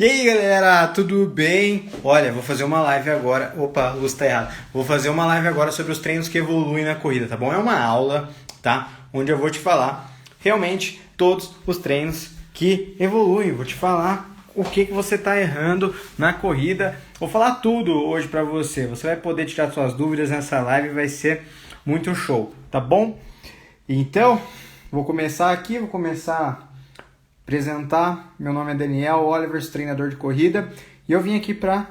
E aí galera, tudo bem? Olha, vou fazer uma live agora. Opa, a luz tá errada. Vou fazer uma live agora sobre os treinos que evoluem na corrida, tá bom? É uma aula, tá? Onde eu vou te falar realmente todos os treinos que evoluem. Vou te falar o que você tá errando na corrida. Vou falar tudo hoje pra você. Você vai poder tirar suas dúvidas nessa live, vai ser muito show, tá bom? Então, vou começar a apresentar. Meu nome é Daniel Oliver, treinador de corrida, e eu vim aqui para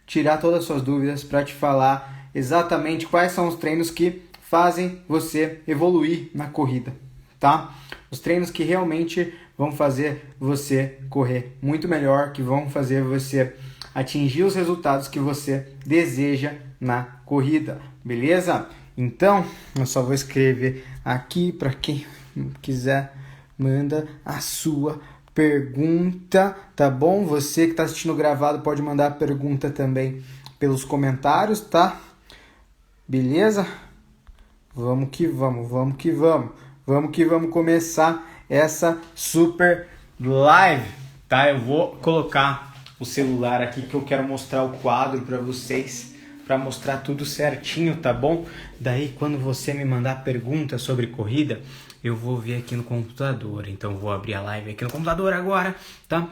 tirar todas as suas dúvidas, para te falar exatamente quais são os treinos que fazem você evoluir na corrida, tá? Os treinos que realmente vão fazer você correr muito melhor, que vão fazer você atingir os resultados que você deseja na corrida, beleza? Então, eu só vou escrever aqui para quem quiser. Manda a sua pergunta, tá bom? Você que está assistindo gravado pode mandar a pergunta também pelos comentários, tá? Beleza? Vamos que vamos, vamos que vamos. Vamos que vamos começar essa super live, tá? Eu vou colocar o celular aqui que eu quero mostrar o quadro para vocês, para mostrar tudo certinho, tá bom? Daí quando você me mandar pergunta sobre corrida, eu vou ver aqui no computador. Então vou abrir a live aqui no computador agora, tá?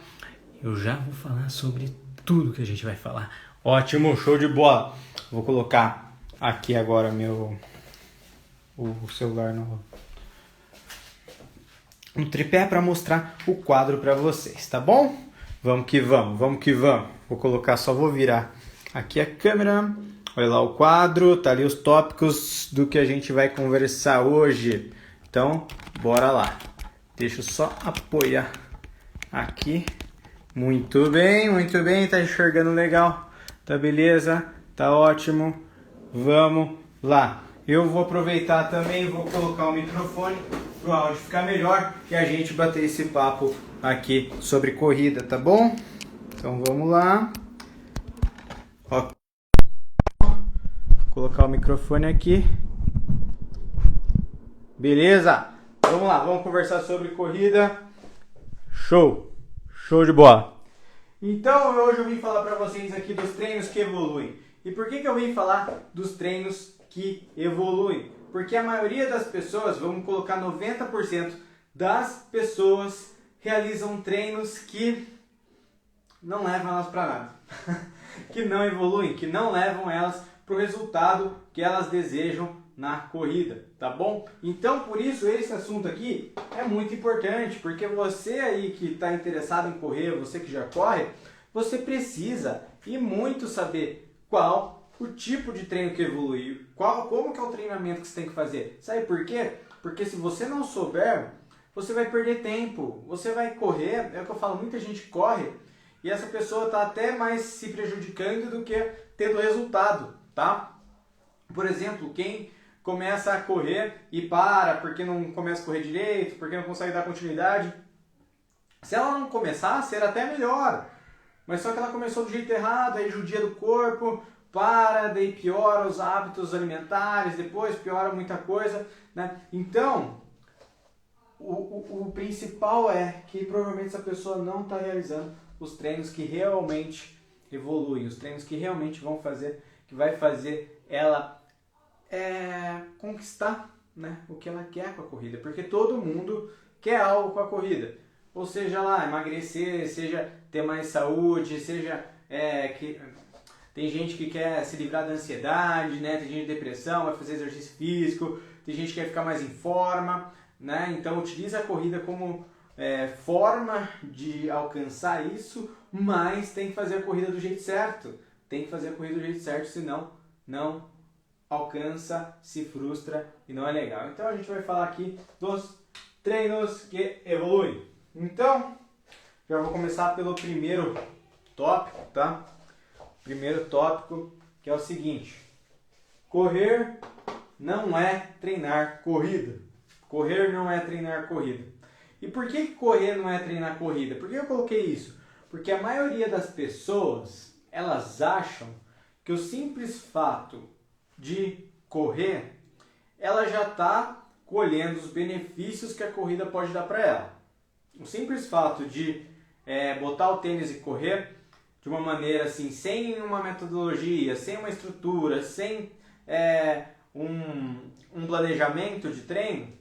Eu já vou falar sobre tudo que a gente vai falar. Ótimo, show de bola. Vou colocar aqui agora o celular no tripé para mostrar o quadro para vocês, tá bom? Vamos que vamos, vamos que vamos. Vou virar aqui a câmera. Olha lá o quadro, tá ali os tópicos do que a gente vai conversar hoje. Então, bora lá. Deixa eu só apoiar aqui. Muito bem, tá enxergando legal. Tá beleza, tá ótimo. Vamos lá. Eu vou aproveitar também, vou colocar o microfone pro áudio ficar melhor e a gente bater esse papo aqui sobre corrida, tá bom? Então vamos lá. Ó. Colocar o microfone aqui. Beleza? Vamos lá, vamos conversar sobre corrida. Show de bola. Então hoje eu vim falar para vocês aqui dos treinos que evoluem. E por que eu vim falar dos treinos que evoluem? Porque a maioria das pessoas, vamos colocar 90% das pessoas, realizam treinos que não levam elas para nada. Que não evoluem, que não levam elas para o resultado que elas desejam na corrida, tá bom? Então, por isso, esse assunto aqui é muito importante, porque você aí que está interessado em correr, você que já corre, você precisa e muito saber qual o tipo de treino que evolui, como que é o treinamento que você tem que fazer. Sabe por quê? Porque se você não souber, você vai perder tempo, você vai correr, é o que eu falo, muita gente corre, e essa pessoa está até mais se prejudicando do que tendo resultado, tá? Por exemplo, quem começa a correr e para porque não começa a correr direito, porque não consegue dar continuidade. Se ela não começar, será até melhor. Mas só que ela começou do jeito errado, aí judia do corpo, para, daí piora os hábitos alimentares, depois piora muita coisa, né? Então, o principal é que provavelmente essa pessoa não está realizando os treinos que realmente evoluem, os treinos que realmente vão fazer, que vai fazer ela conquistar, né, o que ela quer com a corrida, porque todo mundo quer algo com a corrida, ou seja lá, emagrecer, seja ter mais saúde, seja que tem gente que quer se livrar da ansiedade, né, tem gente de depressão, vai fazer exercício físico, tem gente que quer ficar mais em forma, né, então utiliza a corrida como forma de alcançar isso, mas tem que fazer a corrida do jeito certo, senão não alcança, se frustra e não é legal. Então a gente vai falar aqui dos treinos que evoluem. Então, já vou começar pelo primeiro tópico, tá? Primeiro tópico, que é o seguinte: correr não é treinar corrida. Correr não é treinar corrida. E por que correr não é treinar corrida? Por que eu coloquei isso? Porque a maioria das pessoas, elas acham que o simples fato de correr, ela já está colhendo os benefícios que a corrida pode dar para ela. O simples fato de botar o tênis e correr de uma maneira assim, sem uma metodologia, sem uma estrutura, sem um planejamento de treino,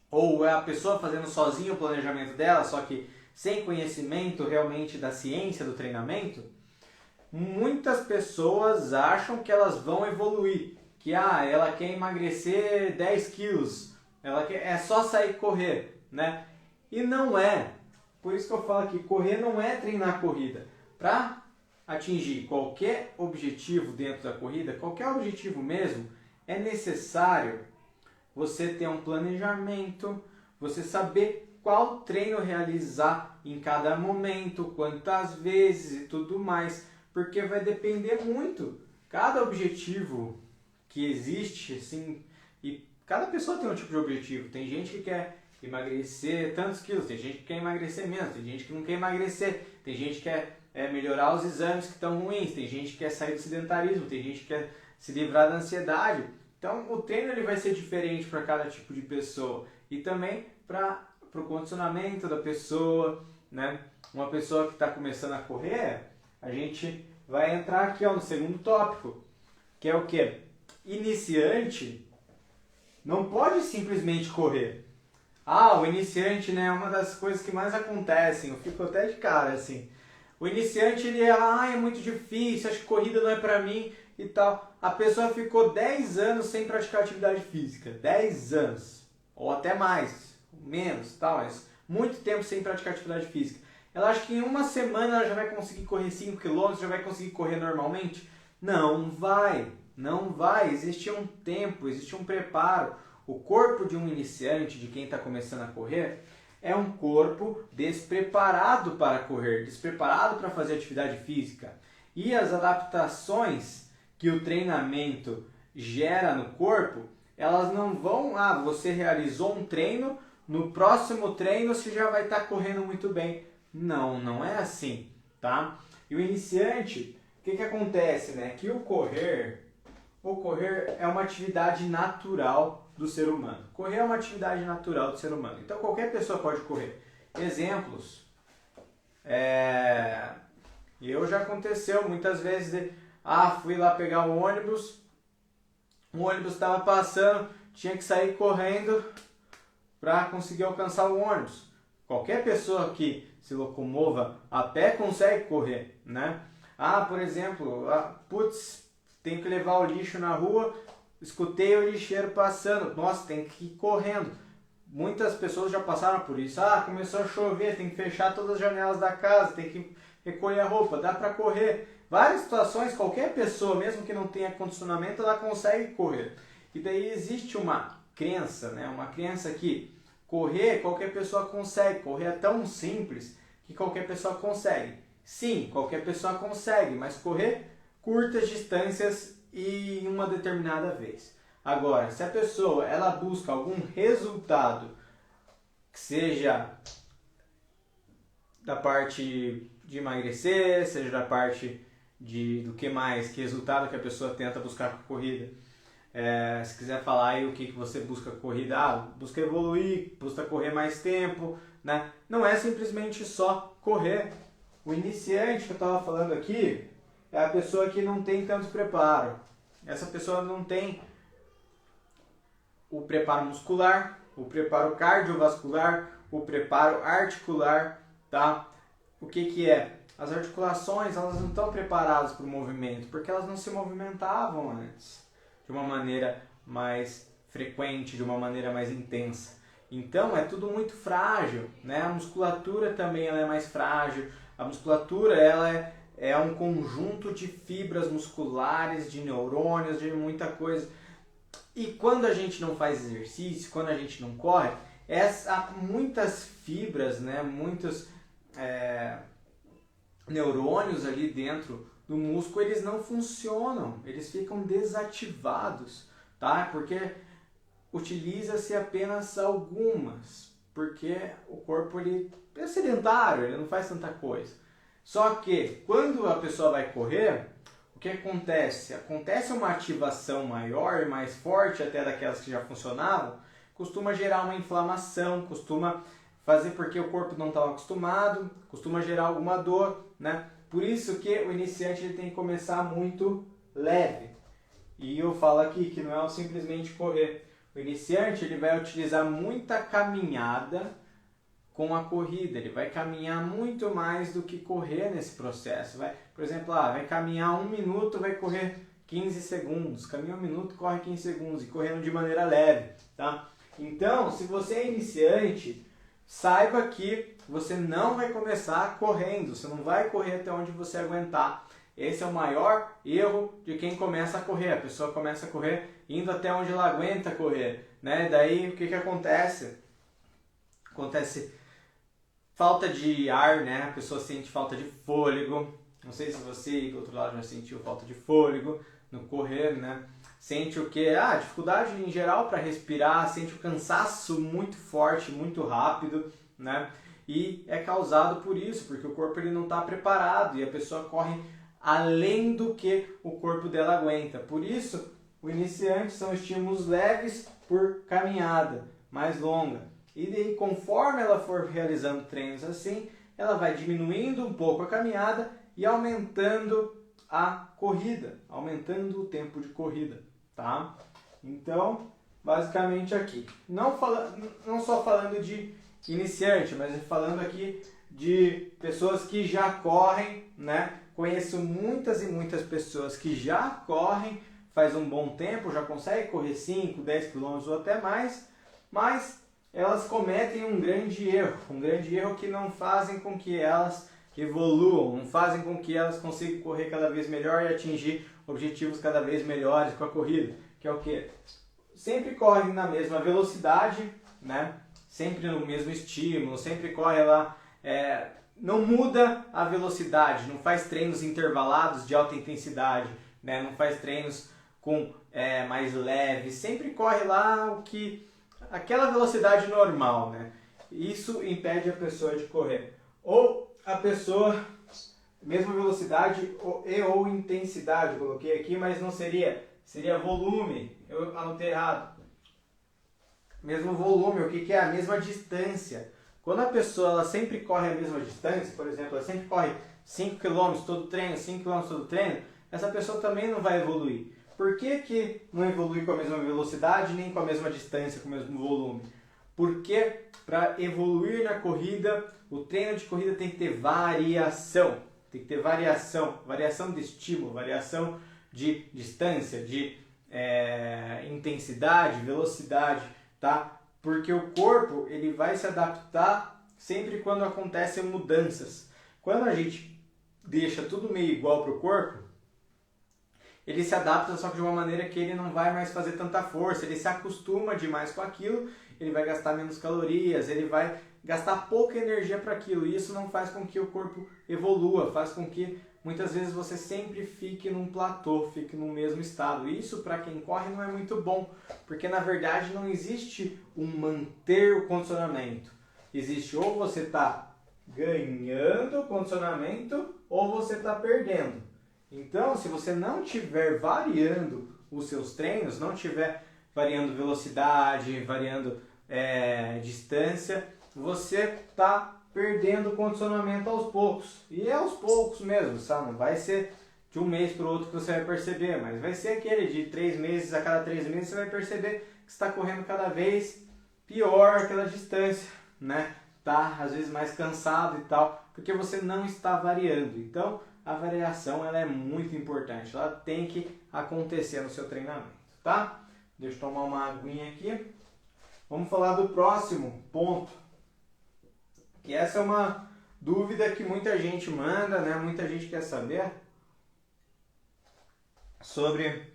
ou é a pessoa fazendo sozinha o planejamento dela, só que sem conhecimento realmente da ciência do treinamento, muitas pessoas acham que elas vão evoluir, que ela quer emagrecer 10 quilos, é só sair correr, né? E não é. Por isso que eu falo que correr não é treinar corrida. Para atingir qualquer objetivo dentro da corrida, qualquer objetivo mesmo, é necessário você ter um planejamento, você saber qual treino realizar em cada momento, quantas vezes e tudo mais, porque vai depender muito. Cada objetivo que existe, assim, e cada pessoa tem um tipo de objetivo. Tem gente que quer emagrecer tantos quilos, tem gente que quer emagrecer menos, tem gente que não quer emagrecer, tem gente que quer melhorar os exames que estão ruins, tem gente que quer sair do sedentarismo, tem gente que quer se livrar da ansiedade. Então o treino ele vai ser diferente para cada tipo de pessoa e também para o condicionamento da pessoa, né? Uma pessoa que está começando a correr, a gente vai entrar aqui no segundo tópico, que é o quê? Iniciante não pode simplesmente correr. O iniciante, né, é uma das coisas que mais acontecem, eu fico até de cara assim. O iniciante, ele é muito difícil, acho que corrida não é pra mim e tal. A pessoa ficou 10 anos sem praticar atividade física, 10 anos, ou até mais, menos, tal, mas muito tempo sem praticar atividade física. Ela acha que em uma semana ela já vai conseguir correr 5 km, já vai conseguir correr normalmente? Não vai, não vai, existe um tempo, existe um preparo. O corpo de um iniciante, de quem está começando a correr, é um corpo despreparado para correr, despreparado para fazer atividade física. E as adaptações que o treinamento gera no corpo, elas não vão, você realizou um treino, no próximo treino você já vai estar correndo muito bem. Não, não é assim, tá? E o iniciante, o que acontece, né? Que o correr é uma atividade natural do ser humano. Correr é uma atividade natural do ser humano. Então qualquer pessoa pode correr. Exemplos. Eu já aconteceu muitas vezes fui lá pegar o ônibus estava passando, tinha que sair correndo para conseguir alcançar o ônibus. Qualquer pessoa que se locomova a pé consegue correr, né? Por exemplo, tenho que levar o lixo na rua, escutei o lixeiro passando, nossa, tem que ir correndo. Muitas pessoas já passaram por isso. Começou a chover, tem que fechar todas as janelas da casa, tem que recolher a roupa, dá para correr. Várias situações, qualquer pessoa, mesmo que não tenha condicionamento, ela consegue correr. E daí existe uma crença, né? Uma crença que correr, qualquer pessoa consegue. Correr é tão simples que qualquer pessoa consegue. Sim, qualquer pessoa consegue, mas correr curtas distâncias e em uma determinada vez. Agora, se a pessoa ela busca algum resultado que seja da parte de emagrecer, seja da parte do que mais, que resultado que a pessoa tenta buscar com a corrida. Se quiser falar aí o que você busca com a corrida, busca evoluir, busca correr mais tempo, né? Não é simplesmente só correr. O iniciante que eu estava falando aqui é a pessoa que não tem tanto preparo. Essa pessoa não tem o preparo muscular, o preparo cardiovascular, o preparo articular, tá? O que é? As articulações, elas não estão preparadas para o movimento, porque elas não se movimentavam antes, de uma maneira mais frequente, de uma maneira mais intensa. Então, é tudo muito frágil, né? A musculatura também ela é mais frágil. A musculatura, ela é um conjunto de fibras musculares, de neurônios, de muita coisa. E quando a gente não faz exercício, quando a gente não corre, muitas fibras, né? Muitos neurônios ali dentro do músculo, eles não funcionam, eles ficam desativados, tá? Porque utiliza-se apenas algumas, porque o corpo ele é sedentário, ele não faz tanta coisa. Só que quando a pessoa vai correr, o que acontece? Acontece uma ativação maior e mais forte até daquelas que já funcionavam, costuma gerar uma inflamação, costuma fazer porque o corpo não estava acostumado, costuma gerar alguma dor, né? Por isso que o iniciante ele tem que começar muito leve. E eu falo aqui que não é simplesmente correr. O iniciante ele vai utilizar muita caminhada com a corrida. Ele vai caminhar muito mais do que correr nesse processo. Por exemplo, vai caminhar 1 minuto, vai correr 15 segundos. Caminha 1 minuto, corre 15 segundos. E correndo de maneira leve. Tá? Então, se você é iniciante, saiba que você não vai começar correndo. Você não vai correr até onde você aguentar. Esse é o maior erro de quem começa a correr. A pessoa começa a correr indo até onde ela aguenta correr, né? Daí o que acontece? Acontece falta de ar, né? A pessoa sente falta de fôlego. Não sei se você do outro lado já sentiu falta de fôlego no correr, né? Sente o quê? Dificuldade em geral para respirar, sente o cansaço muito forte, muito rápido, né? E é causado por isso, porque o corpo ele não está preparado e a pessoa corre além do que o corpo dela aguenta. Por isso, o iniciante são estímulos leves por caminhada mais longa. E daí, conforme ela for realizando treinos assim, ela vai diminuindo um pouco a caminhada e aumentando a corrida, aumentando o tempo de corrida, tá? Então, basicamente aqui, não só falando de iniciante, mas falando aqui de pessoas que já correm, né? Conheço muitas e muitas pessoas que já correm faz um bom tempo, já conseguem correr 5, 10 km ou até mais, mas elas cometem um grande erro que não fazem com que elas evoluam, não fazem com que elas consigam correr cada vez melhor e atingir objetivos cada vez melhores com a corrida, que é o quê? Sempre correm na mesma velocidade, né? Sempre no mesmo estímulo, sempre corre lá, não muda a velocidade, não faz treinos intervalados de alta intensidade, né? Não faz treinos com mais leves, sempre corre lá aquela velocidade normal, né? Isso impede a pessoa de correr. Ou a pessoa, mesma velocidade ou intensidade, eu coloquei aqui, mas não seria volume, eu anotei errado. Mesmo volume, o que é? A mesma distância. Quando a pessoa ela sempre corre a mesma distância, por exemplo, ela sempre corre 5 km todo treino, 5 km todo treino, essa pessoa também não vai evoluir. Por que não evolui com a mesma velocidade, nem com a mesma distância, com o mesmo volume? Porque para evoluir na corrida, o treino de corrida tem que ter variação. Tem que ter variação de estímulo, variação de distância, de intensidade, velocidade, tá? Porque o corpo ele vai se adaptar sempre quando acontecem mudanças. Quando a gente deixa tudo meio igual para o corpo, ele se adapta só que de uma maneira que ele não vai mais fazer tanta força, ele se acostuma demais com aquilo, ele vai gastar menos calorias, ele vai gastar pouca energia para aquilo. E isso não faz com que o corpo evolua, faz com que muitas vezes você sempre fique num platô, fique no mesmo estado. Isso para quem corre não é muito bom, porque na verdade não existe um manter o condicionamento. Existe ou você está ganhando condicionamento ou você está perdendo. Então, se você não estiver variando os seus treinos, não estiver variando velocidade, variando distância, você está perdendo condicionamento aos poucos. E é aos poucos mesmo, sabe? Não vai ser de um mês para o outro que você vai perceber, mas vai ser aquele de 3 meses, a cada 3 meses você vai perceber que está correndo cada vez pior aquela distância, né? Tá às vezes mais cansado e tal, porque você não está variando. Então, a variação ela é muito importante, ela tem que acontecer no seu treinamento, tá? Deixa eu tomar uma aguinha aqui. Vamos falar do próximo ponto, que essa é uma dúvida que muita gente manda, né? Muita gente quer saber sobre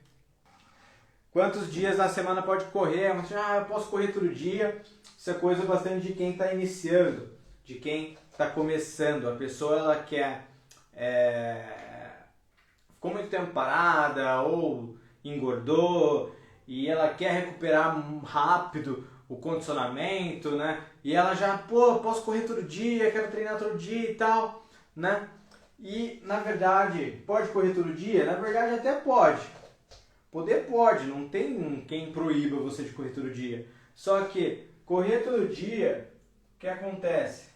quantos dias na semana pode correr. Eu posso correr todo dia. Isso é coisa bastante de quem está iniciando, de quem está começando. A pessoa ela quer ficou muito tempo parada ou engordou e ela quer recuperar rápido o condicionamento, né? E ela já, posso correr todo dia, quero treinar todo dia e tal, né? E, na verdade, pode correr todo dia? Na verdade, até pode. Poder pode, não tem quem proíba você de correr todo dia. Só que correr todo dia o que acontece?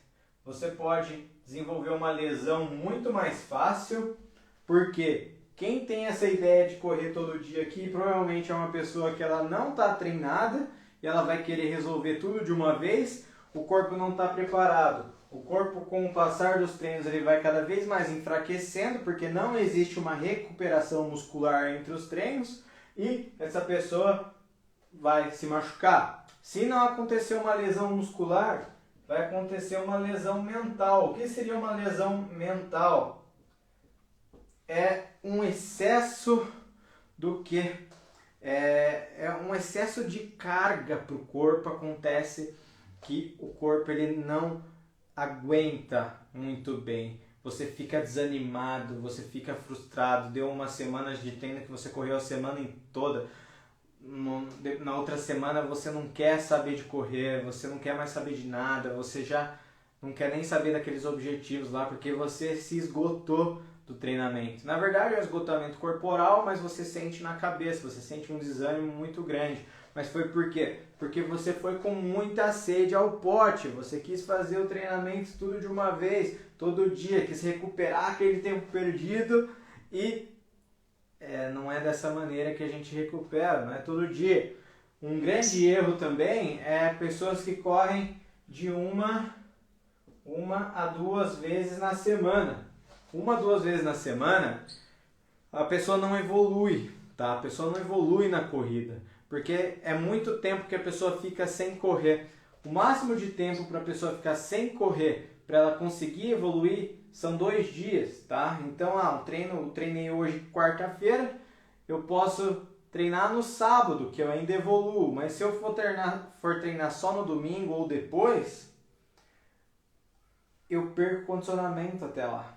Você pode desenvolver uma lesão muito mais fácil, porque quem tem essa ideia de correr todo dia aqui provavelmente é uma pessoa que ela não está treinada e ela vai querer resolver tudo de uma vez, o corpo não está preparado. O corpo, com o passar dos treinos, ele vai cada vez mais enfraquecendo, porque não existe uma recuperação muscular entre os treinos e essa pessoa vai se machucar. Se não acontecer uma lesão muscular, vai acontecer uma lesão mental. O que seria uma lesão mental? É um excesso do que? É um excesso de carga para o corpo. Acontece que o corpo ele não aguenta muito bem. Você fica desanimado, você fica frustrado. Deu umas semanas de treino que você correu a semana toda. Na outra semana você não quer saber de correr, você não quer mais saber de nada, você já não quer nem saber daqueles objetivos lá, porque você se esgotou do treinamento. Na verdade é um esgotamento corporal, mas você sente na cabeça, você sente um desânimo muito grande. Mas foi por quê? Porque você foi com muita sede ao pote, você quis fazer o treinamento tudo de uma vez, todo dia, quis recuperar aquele tempo perdido e não é dessa maneira que a gente recupera, não é todo dia. Um grande erro também é pessoas que correm de uma a duas vezes na semana. 2 vezes na semana, a pessoa não evolui, tá? A pessoa não evolui na corrida, porque é muito tempo que a pessoa fica sem correr. O máximo de tempo para a pessoa ficar sem correr, para ela conseguir evoluir, são 2 dias, tá? Então, eu treinei hoje quarta-feira, eu posso treinar no sábado, que eu ainda evoluo, mas se eu for treinar só no domingo ou depois, eu perco condicionamento até lá,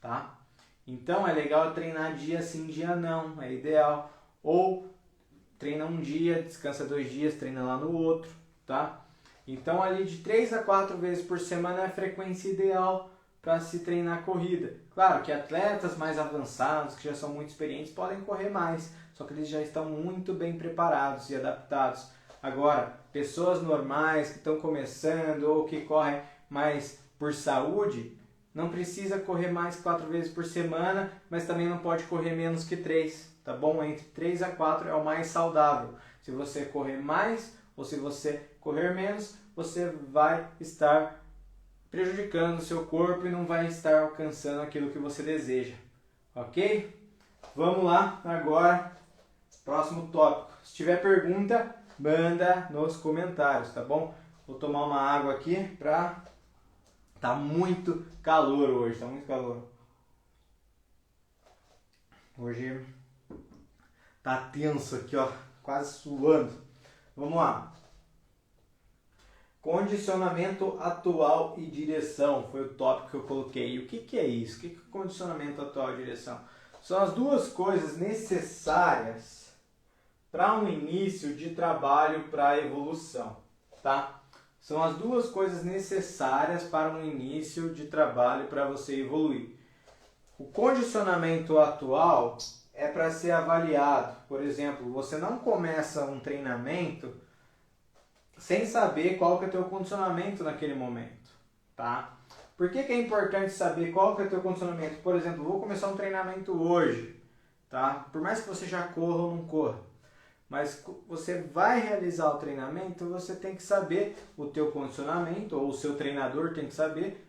tá? Então é legal treinar dia sim, dia não, é ideal. Ou treina um dia, descansa 2 dias, treina lá no outro, tá? Então ali de 3 a 4 vezes por semana é a frequência ideal para se treinar corrida. Claro que atletas mais avançados, que já são muito experientes, podem correr mais, só que eles já estão muito bem preparados e adaptados. Agora, pessoas normais que estão começando ou que correm mais por saúde, não precisa correr mais 4 vezes por semana, mas também não pode correr menos que 3, tá bom? Entre 3 a 4 é o mais saudável. Se você correr mais ou se você correr menos, você vai estar prejudicando o seu corpo e não vai estar alcançando aquilo que você deseja, ok? Vamos lá agora, próximo tópico. Se tiver pergunta, manda nos comentários, tá bom? Vou tomar uma água aqui pra... Tá muito calor hoje, tá muito calor. Hoje tá tenso aqui, ó, quase suando. Vamos lá. Condicionamento atual e direção foi o tópico que eu coloquei. E o que é isso? O que é condicionamento atual e direção? São as duas coisas necessárias para um início de trabalho para evolução, tá? São as duas coisas necessárias para um início de trabalho para você evoluir. O condicionamento atual é para ser avaliado. Por exemplo, você não começa um treinamento sem saber qual que é o teu condicionamento naquele momento, tá? Por que é importante saber qual que é o teu condicionamento? Por exemplo, vou começar um treinamento hoje, tá? Por mais que você já corra ou não corra, mas você vai realizar o treinamento, você tem que saber o teu condicionamento, ou o seu treinador tem que saber,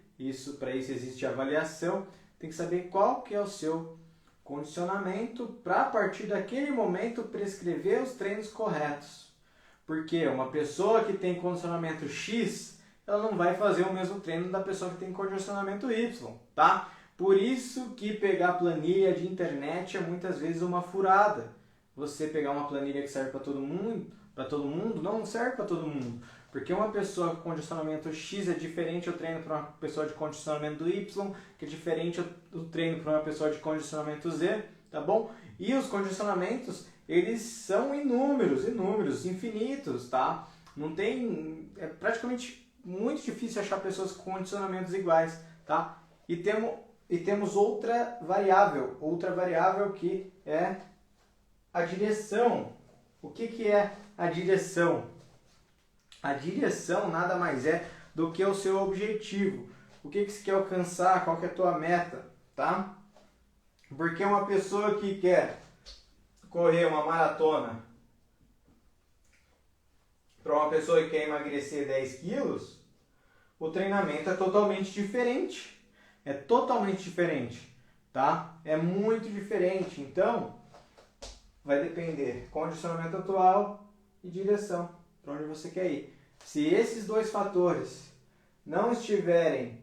para isso existe avaliação, tem que saber qual que é o seu condicionamento para a partir daquele momento prescrever os treinos corretos. Porque uma pessoa que tem condicionamento X, ela não vai fazer o mesmo treino da pessoa que tem condicionamento Y, tá? Por isso que pegar planilha de internet é muitas vezes uma furada. Você pegar uma planilha que serve para todo mundo, não serve para todo mundo. Porque uma pessoa com condicionamento X é diferente o treino para uma pessoa de condicionamento Y, que é diferente o treino para uma pessoa de condicionamento Z, tá bom? E os condicionamentos, eles são inúmeros, infinitos, tá? Não tem, é praticamente muito difícil achar pessoas com condicionamentos iguais, tá? E temos outra variável que é a direção. O que é a direção? A direção nada mais é do que o seu objetivo. O que você quer alcançar, qual que é a tua meta, tá? Porque uma pessoa que quer correr uma maratona para uma pessoa que quer emagrecer 10 quilos, o treinamento é totalmente diferente. É totalmente diferente, tá? É muito diferente. Então, vai depender condicionamento atual e direção, para onde você quer ir. Se esses dois fatores não estiverem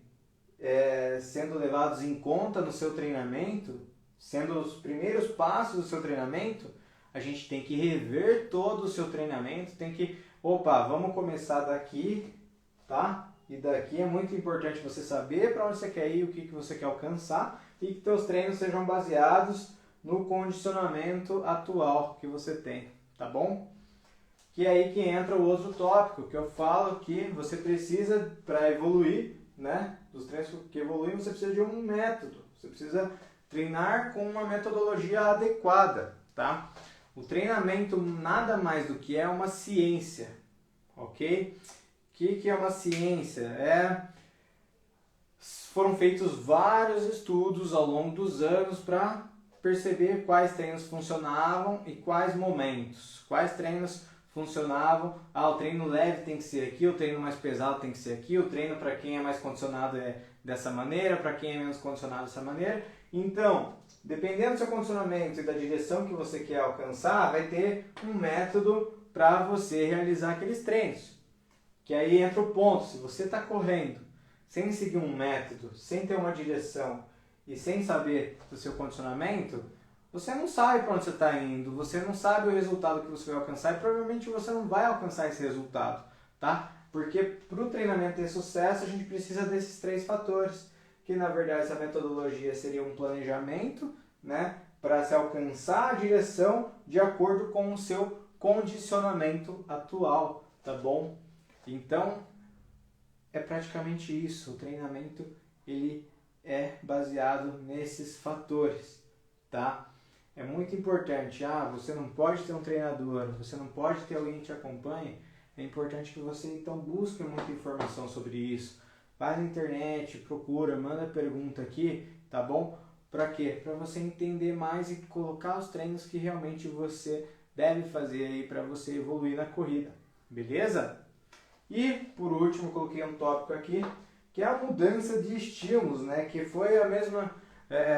sendo levados em conta no seu treinamento, sendo os primeiros passos do seu treinamento, a gente tem que rever todo o seu treinamento, tem que, vamos começar daqui, tá? E daqui é muito importante você saber para onde você quer ir, o que você quer alcançar e que teus treinos sejam baseados no condicionamento atual que você tem, tá bom? Que é aí que entra o outro tópico, que eu falo que você precisa, para evoluir, né? Dos treinos que evoluem, você precisa de um método, você precisa treinar com uma metodologia adequada, tá? O treinamento nada mais do que é uma ciência, ok? O que é uma ciência? Foram feitos vários estudos ao longo dos anos para perceber quais treinos funcionavam e quais momentos. Quais treinos funcionavam. O treino leve tem que ser aqui, o treino mais pesado tem que ser aqui, o treino para quem é mais condicionado é dessa maneira, para quem é menos condicionado dessa maneira. Então, dependendo do seu condicionamento e da direção que você quer alcançar, vai ter um método para você realizar aqueles treinos. Que aí entra o ponto, se você está correndo sem seguir um método, sem ter uma direção e sem saber do seu condicionamento, você não sabe para onde você está indo, você não sabe o resultado que você vai alcançar e provavelmente você não vai alcançar esse resultado, tá? Porque para o treinamento ter sucesso, a gente precisa desses 3 fatores, que na verdade essa metodologia seria um planejamento, né, para se alcançar a direção de acordo com o seu condicionamento atual, tá bom? Então, é praticamente isso. O treinamento ele é baseado nesses fatores, tá? É muito importante. Você não pode ter um treinador, você não pode ter alguém que te acompanhe. É importante que você então busque muita informação sobre isso. Vai na internet, procura, manda pergunta aqui, tá bom? Para quê? Para você entender mais e colocar os treinos que realmente você deve fazer aí para você evoluir na corrida, beleza? E, por último, coloquei um tópico aqui, que é a mudança de estímulos, né? Que foi a mesma,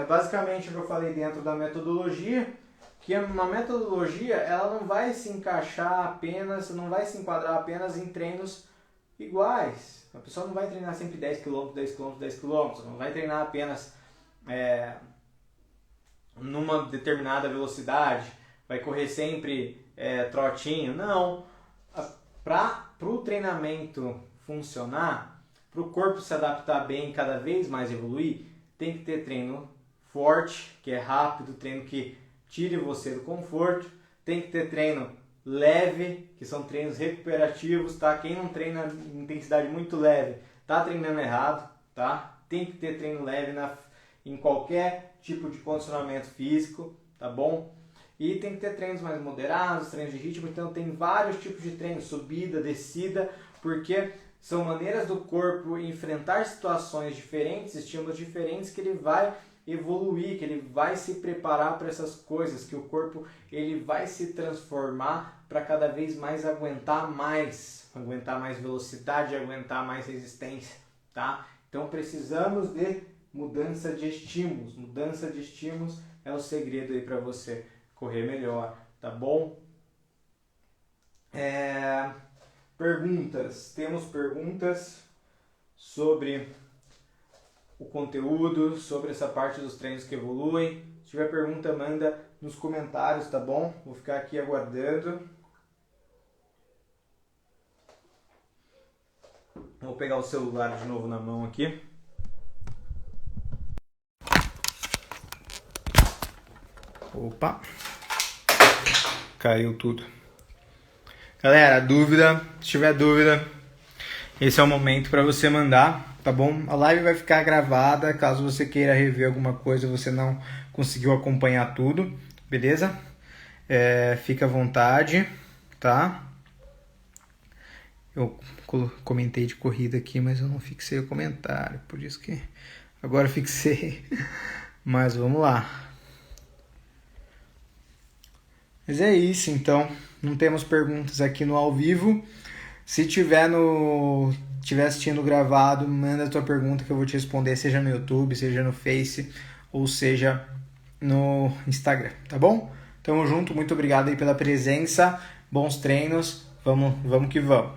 basicamente o que eu falei dentro da metodologia, que uma metodologia, ela não vai se encaixar apenas, não vai se enquadrar apenas em treinos iguais. A pessoa não vai treinar sempre 10 km, 10 km, 10 km, não vai treinar apenas numa determinada velocidade, vai correr sempre trotinho, não. Para o treinamento funcionar, para o corpo se adaptar bem e cada vez mais evoluir, tem que ter treino forte, que é rápido, treino que tire você do conforto, tem que ter treino leve, que são treinos recuperativos, tá? Quem não treina em intensidade muito leve, tá treinando errado, tá? Tem que ter treino leve em qualquer tipo de condicionamento físico, tá bom? E tem que ter treinos mais moderados, treinos de ritmo, então tem vários tipos de treinos, subida, descida, porque são maneiras do corpo enfrentar situações diferentes, estímulos diferentes, que ele vai evoluir, que ele vai se preparar para essas coisas, que o corpo ele vai se transformar para cada vez mais aguentar mais velocidade, aguentar mais resistência, tá? Então precisamos de mudança de estímulos. Mudança de estímulos é o segredo aí para você correr melhor, tá bom? Perguntas. Temos perguntas sobre o conteúdo, sobre essa parte dos treinos que evoluem. Se tiver pergunta, manda nos comentários, tá bom? Vou ficar aqui aguardando. Vou pegar o celular de novo na mão aqui. Opa! Caiu tudo. Galera, se tiver dúvida, esse é o momento para você mandar, tá bom? A live vai ficar gravada, caso você queira rever alguma coisa, você não conseguiu acompanhar tudo, beleza? Fica à vontade, tá? Eu comentei de corrida aqui, mas eu não fixei o comentário, por isso que agora fixei. Mas vamos lá. Mas é isso, então. Não temos perguntas aqui no ao vivo. Se tiver assistindo gravado, manda a tua pergunta que eu vou te responder, seja no YouTube, seja no Face, ou seja no Instagram, tá bom? Tamo junto, muito obrigado aí pela presença, bons treinos, vamos que vamos.